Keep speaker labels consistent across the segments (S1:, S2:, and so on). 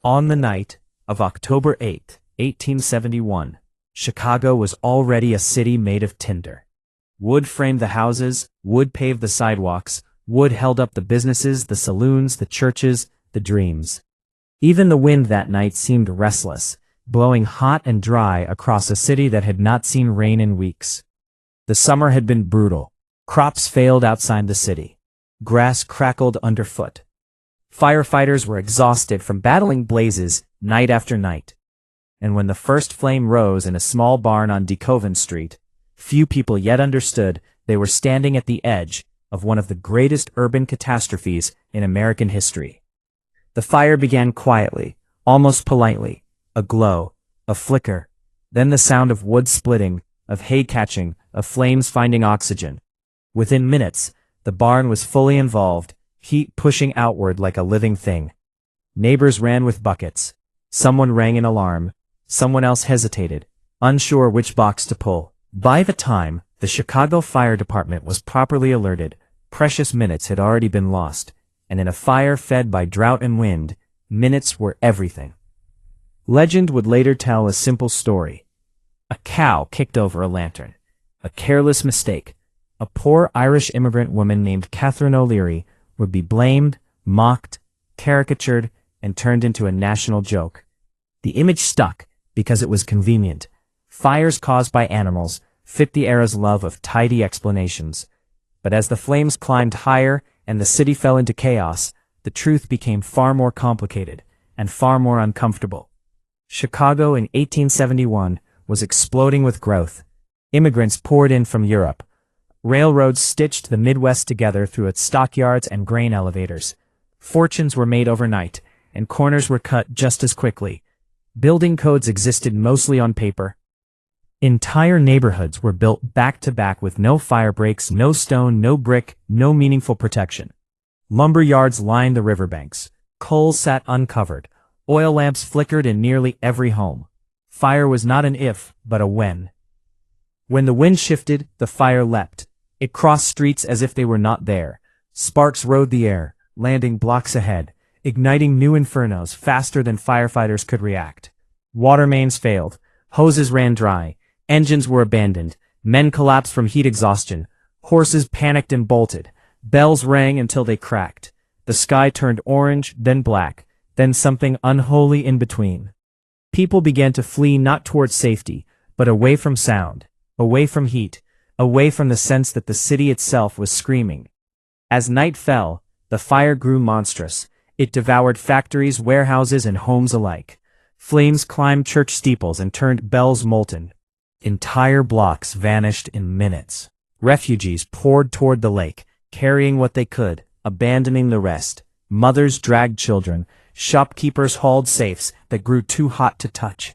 S1: On the night of October 8, 1871, Chicago was already a city made of tinder. Wood framed the houses, wood paved the sidewalks, wood held up the businesses, the saloons, the churches, the dreams. Even the wind that night seemed restless, blowing hot and dry across a city that had not seen rain in weeks. The summer had been brutal. Crops failed outside the city. Grass crackled underfoot. Firefighters were exhausted from battling blazes night after night. And when the first flame rose in a small barn on DeKoven Street, few people yet understood they were standing at the edge of one of the greatest urban catastrophes in American history. The fire began quietly, almost politely, a glow, a flicker, then the sound of wood splitting, of hay catching, of flames finding oxygen. Within minutes, the barn was fully involved, heat pushing outward like a living thing. Neighbors ran with buckets. Someone rang an alarm. Someone else hesitated, unsure which box to pull. By the time the Chicago Fire Department was properly alerted, precious minutes had already been lost, and in a fire fed by drought and wind, minutes were everything. Legend would later tell a simple story. A cow kicked over a lantern. A careless mistake. A poor Irish immigrant woman named Catherine O'Leary would be blamed, mocked, caricatured, and turned into a national joke. The image stuck because it was convenient. Fires caused by animals fit the era's love of tidy explanations. But as the flames climbed higher and the city fell into chaos, the truth became far more complicated and far more uncomfortable. Chicago in 1871 was exploding with growth. Immigrants poured in from Europe. Railroads stitched the Midwest together through its stockyards and grain elevators. Fortunes were made overnight, and corners were cut just as quickly. Building codes existed mostly on paper. Entire neighborhoods were built back-to-back with no fire breaks, no stone, no brick, no meaningful protection. Lumber yards lined the riverbanks. Coal sat uncovered. Oil lamps flickered in nearly every home. Fire was not an if, but a when. When the wind shifted, the fire leapt. It crossed streets as if they were not there. Sparks rode the air, landing blocks ahead, igniting new infernos faster than firefighters could react. Water mains failed. Hoses ran dry. Engines were abandoned. Men collapsed from heat exhaustion. Horses panicked and bolted. Bells rang until they cracked. The sky turned orange, then black, then something unholy in between. People began to flee not towards safety, but away from sound, away from heat, away from the sense that the city itself was screaming. As night fell, the fire grew monstrous. It devoured factories, warehouses, and homes alike. Flames climbed church steeples and turned bells molten. Entire blocks vanished in minutes. Refugees poured toward the lake, carrying what they could, abandoning the rest. Mothers dragged children. Shopkeepers hauled safes that grew too hot to touch.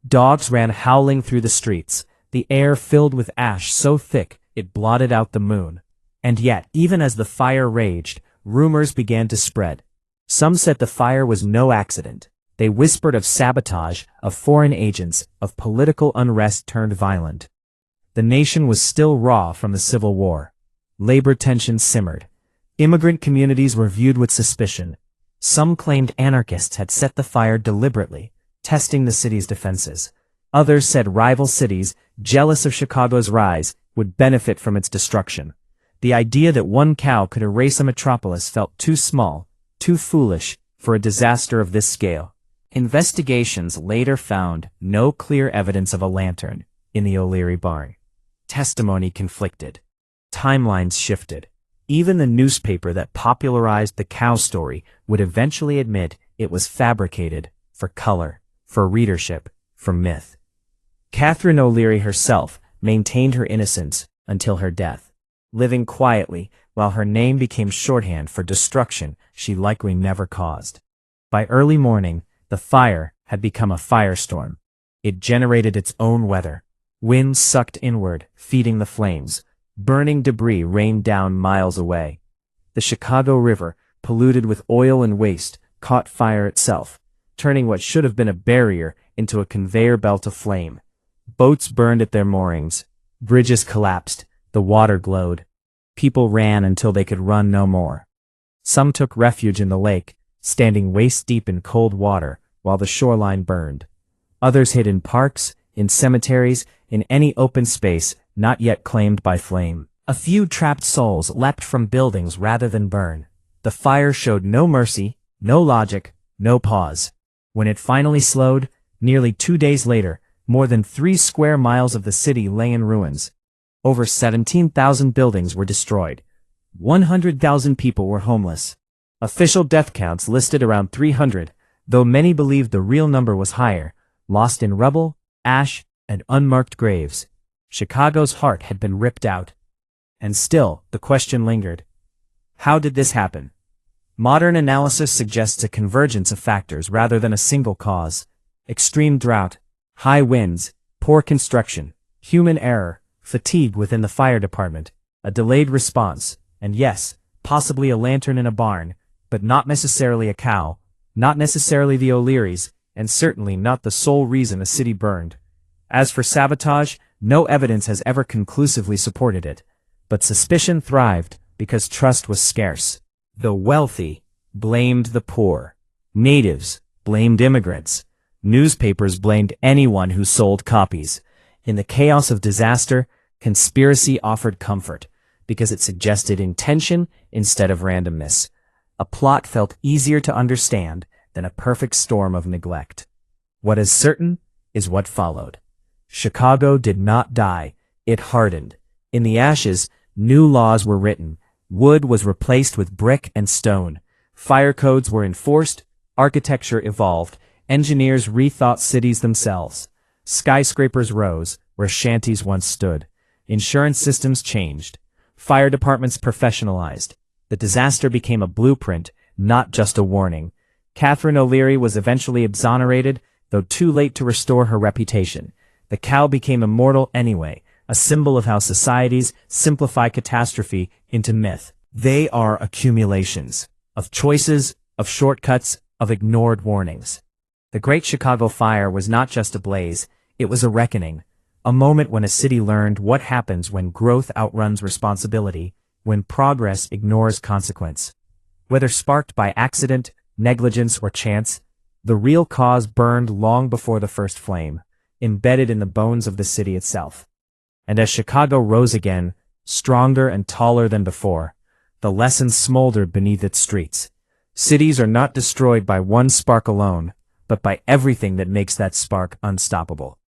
S1: Dogs ran howling through the streets. The air filled with ash so thick it blotted out the moon. And yet, even as the fire raged, rumors began to spread. Some said the fire was no accident. They whispered of sabotage, of foreign agents, of political unrest turned violent. The nation was still raw from the Civil War. Labor tensions simmered. Immigrant communities were viewed with suspicion. Some claimed anarchists had set the fire deliberately, testing the city's defenses. Others said rival cities, jealous of Chicago's rise, would benefit from its destruction. The idea that one cow could erase a metropolis felt too small, too foolish, for a disaster of this scale. Investigations later found no clear evidence of a lantern in the O'Leary barn. Testimony conflicted. Timelines shifted. Even the newspaper that popularized the cow story would eventually admit it was fabricated for color, for readership, for myth. Catherine O'Leary herself maintained her innocence until her death, living quietly while her name became shorthand for destruction she likely never caused. By early morning, the fire had become a firestorm. It generated its own weather. Winds sucked inward, feeding the flames. Burning debris rained down miles away. The Chicago River, polluted with oil and waste, caught fire itself, turning what should have been a barrier into a conveyor belt of flame. Boats burned at their moorings. Bridges collapsed. The water glowed. People ran until they could run no more. Some took refuge in the lake, standing waist-deep in cold water, while the shoreline burned. Others hid in parks, in cemeteries, in any open space not yet claimed by flame. A few trapped souls leapt from buildings rather than burn. The fire showed no mercy, no logic, no pause. When it finally slowed, nearly 2 days later, more than 3 square miles of the city lay in ruins. Over 17,000 buildings were destroyed. 100,000 people were homeless. Official death counts listed around 300, though many believed the real number was higher, lost in rubble, ash, and unmarked graves. Chicago's heart had been ripped out. And still, the question lingered. How did this happen? Modern analysis suggests a convergence of factors rather than a single cause. Extreme drought, high winds, poor construction, human error, fatigue within the fire department, a delayed response, and yes, possibly a lantern in a barn, but not necessarily a cow, not necessarily the O'Learys, and certainly not the sole reason a city burned. As for sabotage, no evidence has ever conclusively supported it. But suspicion thrived because trust was scarce. The wealthy blamed the poor. Natives blamed immigrants. Newspapers blamed anyone who sold copies. In the chaos of disaster, conspiracy offered comfort because it suggested intention instead of randomness. A plot felt easier to understand than a perfect storm of neglect. What is certain is what followed. Chicago did not die, it hardened. In the ashes, new laws were written. Wood was replaced with brick and stone. Fire codes were enforced. Architecture evolved. Engineers rethought cities themselves. Skyscrapers rose where shanties once stood. Insurance systems changed. Fire departments professionalized. The disaster became a blueprint, not just a warning. Catherine O'Leary was eventually exonerated, though too late to restore her reputation. The cow became immortal anyway, a symbol of how societies simplify catastrophe into myth. They are accumulations of choices, of shortcuts, of ignored warnings. The Great Chicago Fire was not just a blaze, it was a reckoning, a moment when a city learned what happens when growth outruns responsibility, when progress ignores consequence. Whether sparked by accident, negligence, or chance, the real cause burned long before the first flame, embedded in the bones of the city itself. And as Chicago rose again, stronger and taller than before, the lessons smoldered beneath its streets. Cities are not destroyed by one spark alone, but by everything that makes that spark unstoppable.